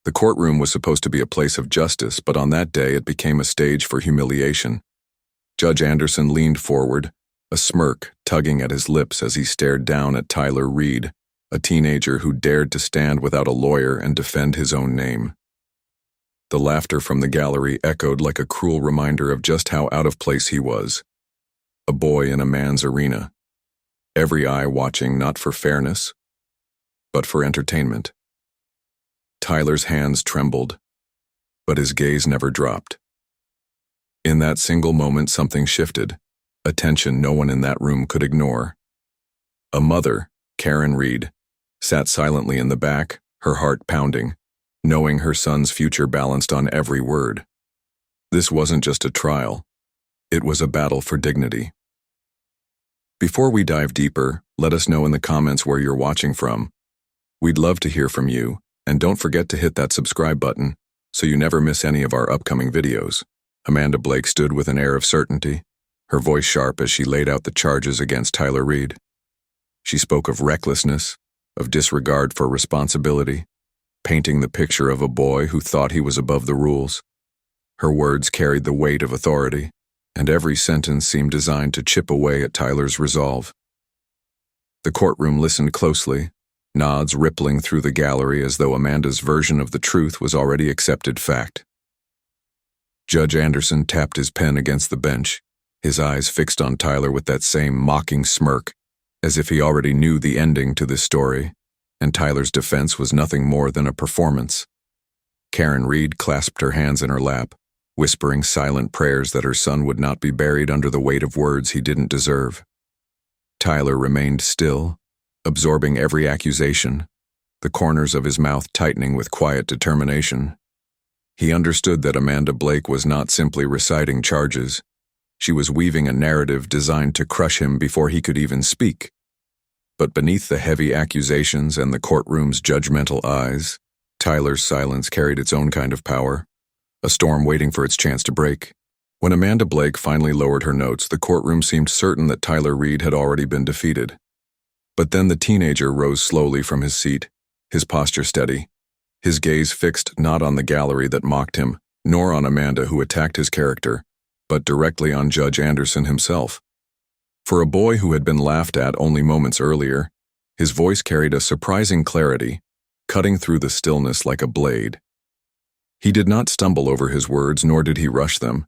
The courtroom was supposed to be a place of justice, but on that day it became a stage for humiliation. Judge Anderson leaned forward, a smirk tugging at his lips as he stared down at Tyler Reed, a teenager who dared to stand without a lawyer and defend his own name. The laughter from the gallery echoed like a cruel reminder of just how out of place he was. A boy in a man's arena. Every eye watching not for fairness, but for entertainment. Tyler's hands trembled, but his gaze never dropped. In that single moment something shifted, a tension no one in that room could ignore. A mother, Karen Reed, sat silently in the back, her heart pounding, knowing her son's future balanced on every word. This wasn't just a trial, it was a battle for dignity. Before we dive deeper, let us know in the comments where you're watching from. We'd love to hear from you, and don't forget to hit that subscribe button so you never miss any of our upcoming videos. Amanda Blake stood with an air of certainty, her voice sharp as she laid out the charges against Tyler Reed. She spoke of recklessness, of disregard for responsibility, painting the picture of a boy who thought he was above the rules. Her words carried the weight of authority, and every sentence seemed designed to chip away at Tyler's resolve. The courtroom listened closely, nods rippling through the gallery as though Amanda's version of the truth was already accepted fact. Judge Anderson tapped his pen against the bench, his eyes fixed on Tyler with that same mocking smirk, as if he already knew the ending to this story, and Tyler's defense was nothing more than a performance. Karen Reed clasped her hands in her lap, whispering silent prayers that her son would not be buried under the weight of words he didn't deserve. Tyler remained still, absorbing every accusation, the corners of his mouth tightening with quiet determination. He understood that Amanda Blake was not simply reciting charges. She was weaving a narrative designed to crush him before he could even speak. But beneath the heavy accusations and the courtroom's judgmental eyes, Tyler's silence carried its own kind of power, a storm waiting for its chance to break. When Amanda Blake finally lowered her notes, the courtroom seemed certain that Tyler Reed had already been defeated. But then the teenager rose slowly from his seat, his posture steady, his gaze fixed not on the gallery that mocked him, nor on Amanda who attacked his character, but directly on Judge Anderson himself. For a boy who had been laughed at only moments earlier, his voice carried a surprising clarity, cutting through the stillness like a blade. He did not stumble over his words, nor did he rush them.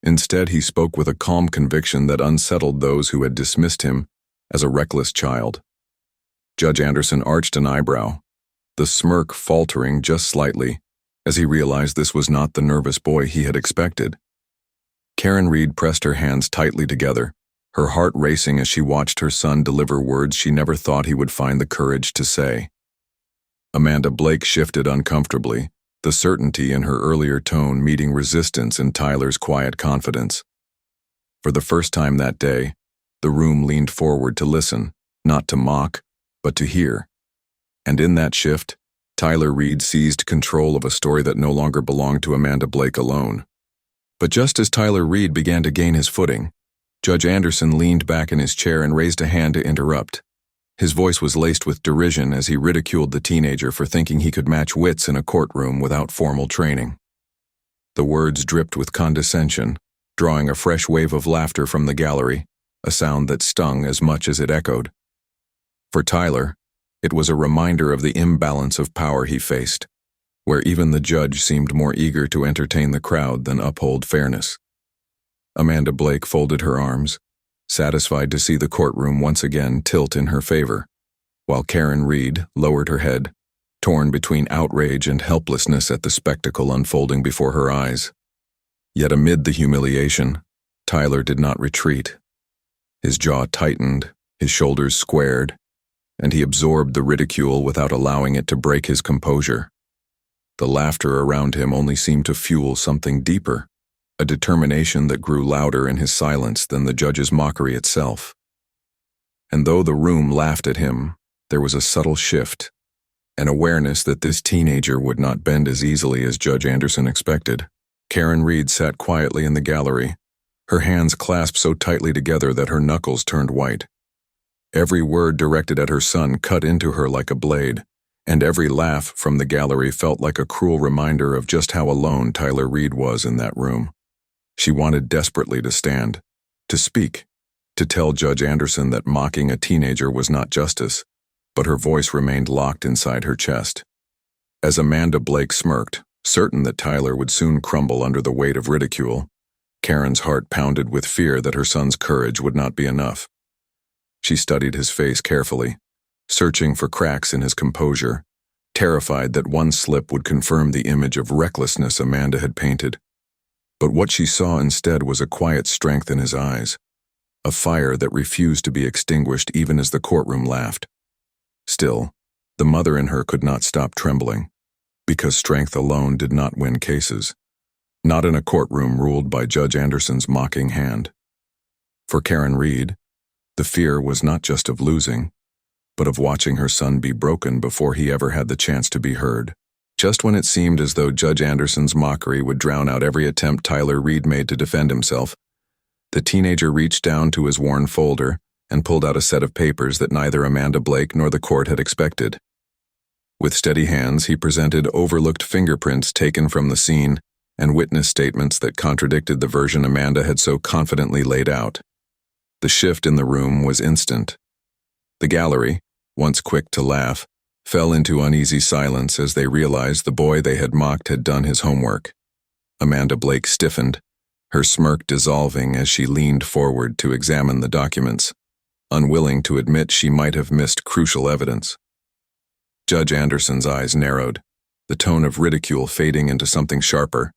Instead, he spoke with a calm conviction that unsettled those who had dismissed him as a reckless child. Judge Anderson arched an eyebrow, the smirk faltering just slightly as he realized this was not the nervous boy he had expected. Karen Reed pressed her hands tightly together, her heart racing as she watched her son deliver words she never thought he would find the courage to say. Amanda Blake shifted uncomfortably, the certainty in her earlier tone meeting resistance in Tyler's quiet confidence. For the first time that day, the room leaned forward to listen, not to mock, but to hear. And in that shift, Tyler Reed seized control of a story that no longer belonged to Amanda Blake alone. But just as Tyler Reed began to gain his footing, Judge Anderson leaned back in his chair and raised a hand to interrupt. His voice was laced with derision as he ridiculed the teenager for thinking he could match wits in a courtroom without formal training. The words dripped with condescension, drawing a fresh wave of laughter from the gallery, a sound that stung as much as it echoed. For Tyler, it was a reminder of the imbalance of power he faced, where even the judge seemed more eager to entertain the crowd than uphold fairness. Amanda Blake folded her arms, satisfied to see the courtroom once again tilt in her favor, while Karen Reed lowered her head, torn between outrage and helplessness at the spectacle unfolding before her eyes. Yet amid the humiliation, Tyler did not retreat. His jaw tightened, his shoulders squared, and he absorbed the ridicule without allowing it to break his composure. The laughter around him only seemed to fuel something deeper, a determination that grew louder in his silence than the judge's mockery itself. And though the room laughed at him, there was a subtle shift, an awareness that this teenager would not bend as easily as Judge Anderson expected. Karen Reed sat quietly in the gallery, her hands clasped so tightly together that her knuckles turned white. Every word directed at her son cut into her like a blade, and every laugh from the gallery felt like a cruel reminder of just how alone Tyler Reed was in that room. She wanted desperately to stand, to speak, to tell Judge Anderson that mocking a teenager was not justice, but her voice remained locked inside her chest. As Amanda Blake smirked, certain that Tyler would soon crumble under the weight of ridicule, Karen's heart pounded with fear that her son's courage would not be enough. She studied his face carefully, searching for cracks in his composure, terrified that one slip would confirm the image of recklessness Amanda had painted. But what she saw instead was a quiet strength in his eyes, a fire that refused to be extinguished even as the courtroom laughed. Still, the mother in her could not stop trembling, because strength alone did not win cases, not in a courtroom ruled by Judge Anderson's mocking hand. For Karen Reed, the fear was not just of losing, but of watching her son be broken before he ever had the chance to be heard. Just when it seemed as though Judge Anderson's mockery would drown out every attempt Tyler Reed made to defend himself, the teenager reached down to his worn folder and pulled out a set of papers that neither Amanda Blake nor the court had expected. With steady hands, he presented overlooked fingerprints taken from the scene and witness statements that contradicted the version Amanda had so confidently laid out. The shift in the room was instant. The gallery, once quick to laugh, fell into uneasy silence as they realized the boy they had mocked had done his homework. Amanda Blake stiffened, her smirk dissolving as she leaned forward to examine the documents, unwilling to admit she might have missed crucial evidence. Judge Anderson's eyes narrowed, the tone of ridicule fading into something sharper,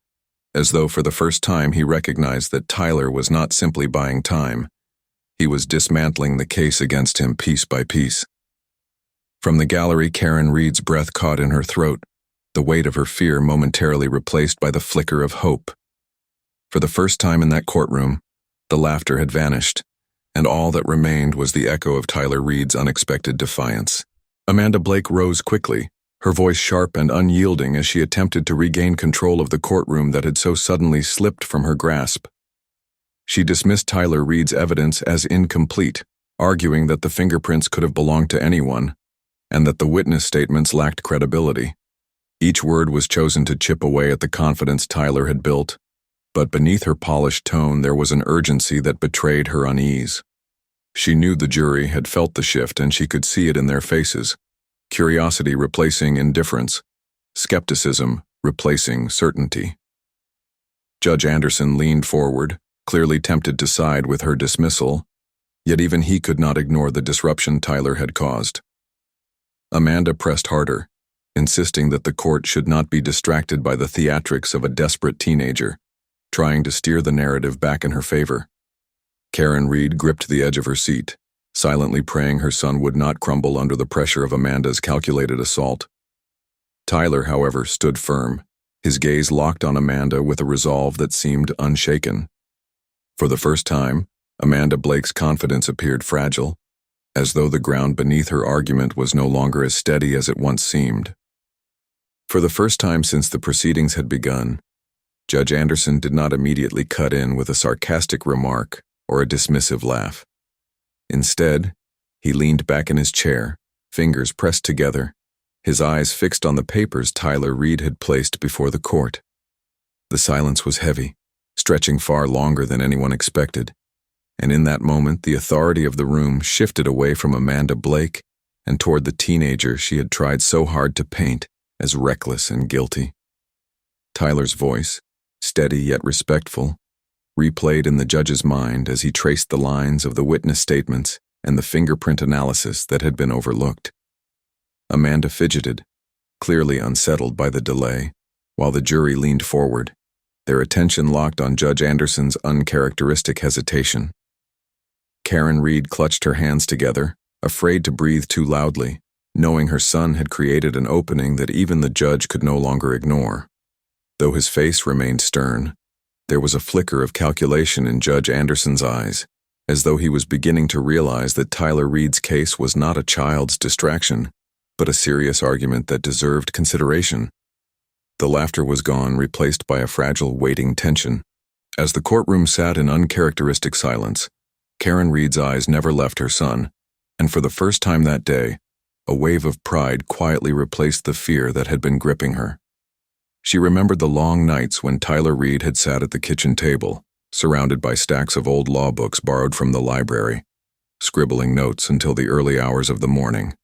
as though for the first time he recognized that Tyler was not simply buying time. He was dismantling the case against him piece by piece. From the gallery, Karen Reed's breath caught in her throat, the weight of her fear momentarily replaced by the flicker of hope. For the first time in that courtroom, the laughter had vanished, and all that remained was the echo of Tyler Reed's unexpected defiance. Amanda Blake rose quickly, her voice sharp and unyielding as she attempted to regain control of the courtroom that had so suddenly slipped from her grasp. She dismissed Tyler Reed's evidence as incomplete, arguing that the fingerprints could have belonged to anyone, and that the witness statements lacked credibility. Each word was chosen to chip away at the confidence Tyler had built, but beneath her polished tone there was an urgency that betrayed her unease. She knew the jury had felt the shift and she could see it in their faces, curiosity replacing indifference, skepticism replacing certainty. Judge Anderson leaned forward, clearly tempted to side with her dismissal, yet even he could not ignore the disruption Tyler had caused. Amanda pressed harder, insisting that the court should not be distracted by the theatrics of a desperate teenager, trying to steer the narrative back in her favor. Karen Reed gripped the edge of her seat, silently praying her son would not crumble under the pressure of Amanda's calculated assault. Tyler, however, stood firm, his gaze locked on Amanda with a resolve that seemed unshaken. For the first time, Amanda Blake's confidence appeared fragile, as though the ground beneath her argument was no longer as steady as it once seemed. For the first time since the proceedings had begun, Judge Anderson did not immediately cut in with a sarcastic remark or a dismissive laugh. Instead, he leaned back in his chair, fingers pressed together, his eyes fixed on the papers Tyler Reed had placed before the court. The silence was heavy, stretching far longer than anyone expected, and in that moment the authority of the room shifted away from Amanda Blake and toward the teenager she had tried so hard to paint as reckless and guilty. Tyler's voice, steady yet respectful, replayed in the judge's mind as he traced the lines of the witness statements and the fingerprint analysis that had been overlooked. Amanda fidgeted, clearly unsettled by the delay, while the jury leaned forward, their attention locked on Judge Anderson's uncharacteristic hesitation. Karen Reed clutched her hands together, afraid to breathe too loudly, knowing her son had created an opening that even the judge could no longer ignore. Though his face remained stern, there was a flicker of calculation in Judge Anderson's eyes, as though he was beginning to realize that Tyler Reed's case was not a child's distraction, but a serious argument that deserved consideration. The laughter was gone, replaced by a fragile, waiting tension. As the courtroom sat in uncharacteristic silence, Karen Reed's eyes never left her son, and for the first time that day, A wave of pride quietly replaced the fear that had been gripping her. She remembered the long nights when Tyler Reed had sat at the kitchen table, surrounded by stacks of old law books borrowed from the library, scribbling notes until the early hours of the morning.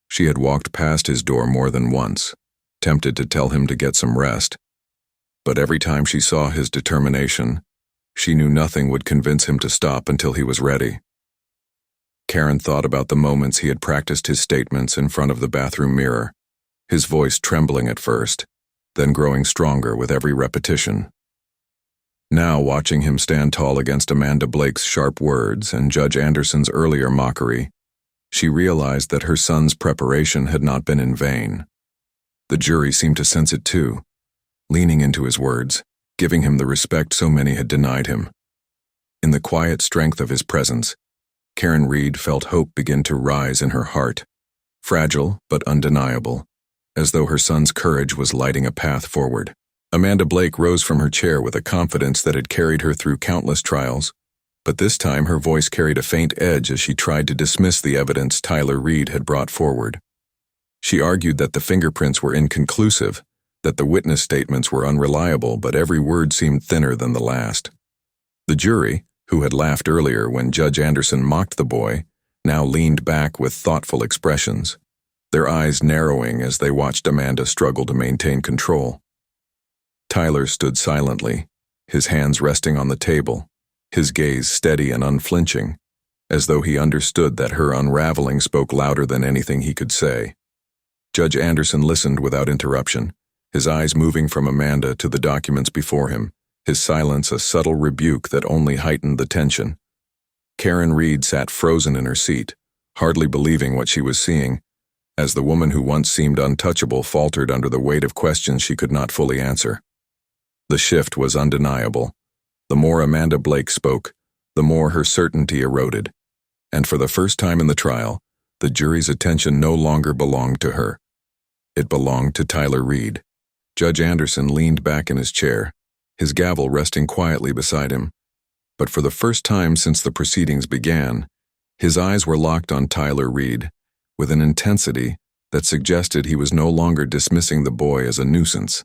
She had walked past his door more than once, tempted to tell him to get some rest, but every time she saw his determination, she knew nothing would convince him to stop until he was ready. Karen thought about the moments he had practiced his statements in front of the bathroom mirror, his voice trembling at first, then growing stronger with every repetition. Now, watching him stand tall against Amanda Blake's sharp words and Judge Anderson's earlier mockery, she realized that her son's preparation had not been in vain. The jury seemed to sense it too, leaning into his words, giving him the respect so many had denied him. In the quiet strength of his presence, Karen Reed felt hope begin to rise in her heart, fragile but undeniable, as though her son's courage was lighting a path forward. Amanda Blake rose from her chair with a confidence that had carried her through countless trials, but this time her voice carried a faint edge as she tried to dismiss the evidence Tyler Reed had brought forward. She argued that the fingerprints were inconclusive, that the witness statements were unreliable, but every word seemed thinner than the last. The jury, who had laughed earlier when Judge Anderson mocked the boy, now leaned back with thoughtful expressions, their eyes narrowing as they watched Amanda struggle to maintain control. Tyler stood silently, his hands resting on the table, his gaze steady and unflinching, as though he understood that her unraveling spoke louder than anything he could say. Judge Anderson listened without interruption, his eyes moving from Amanda to the documents before him, his silence a subtle rebuke that only heightened the tension. Karen Reed sat frozen in her seat, hardly believing what she was seeing, as the woman who once seemed untouchable faltered under the weight of questions she could not fully answer. The shift was undeniable. The more Amanda Blake spoke, the more her certainty eroded, and for the first time in the trial, the jury's attention no longer belonged to her. It belonged to Tyler Reed. Judge Anderson leaned back in his chair, his gavel resting quietly beside him, but for the first time since the proceedings began, his eyes were locked on Tyler Reed with an intensity that suggested he was no longer dismissing the boy as a nuisance.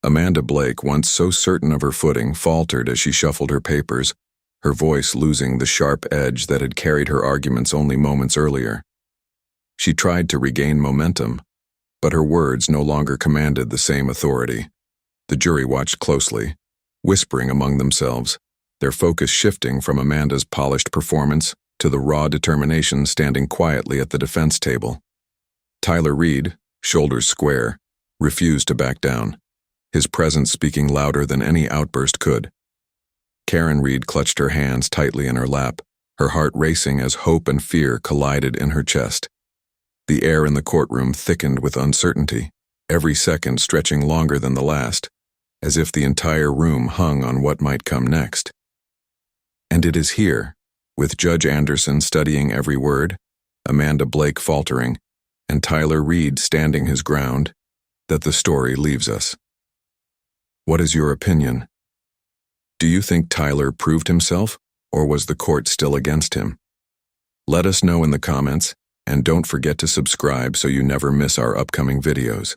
Amanda Blake, once so certain of her footing, faltered as she shuffled her papers, her voice losing the sharp edge that had carried her arguments only moments earlier. She tried to regain momentum, but her words no longer commanded the same authority. The jury watched closely, whispering among themselves, their focus shifting from Amanda's polished performance to the raw determination standing quietly at the defense table. Tyler Reed, shoulders square, refused to back down, his presence speaking louder than any outburst could. Karen Reed clutched her hands tightly in her lap, her heart racing as hope and fear collided in her chest. The air in the courtroom thickened with uncertainty, every second stretching longer than the last, as if the entire room hung on what might come next. And it is here, with Judge Anderson studying every word, Amanda Blake faltering, and Tyler Reed standing his ground, that the story leaves us. What is your opinion? Do you think Tyler proved himself, or was the court still against him? Let us know in the comments, and don't forget to subscribe so you never miss our upcoming videos.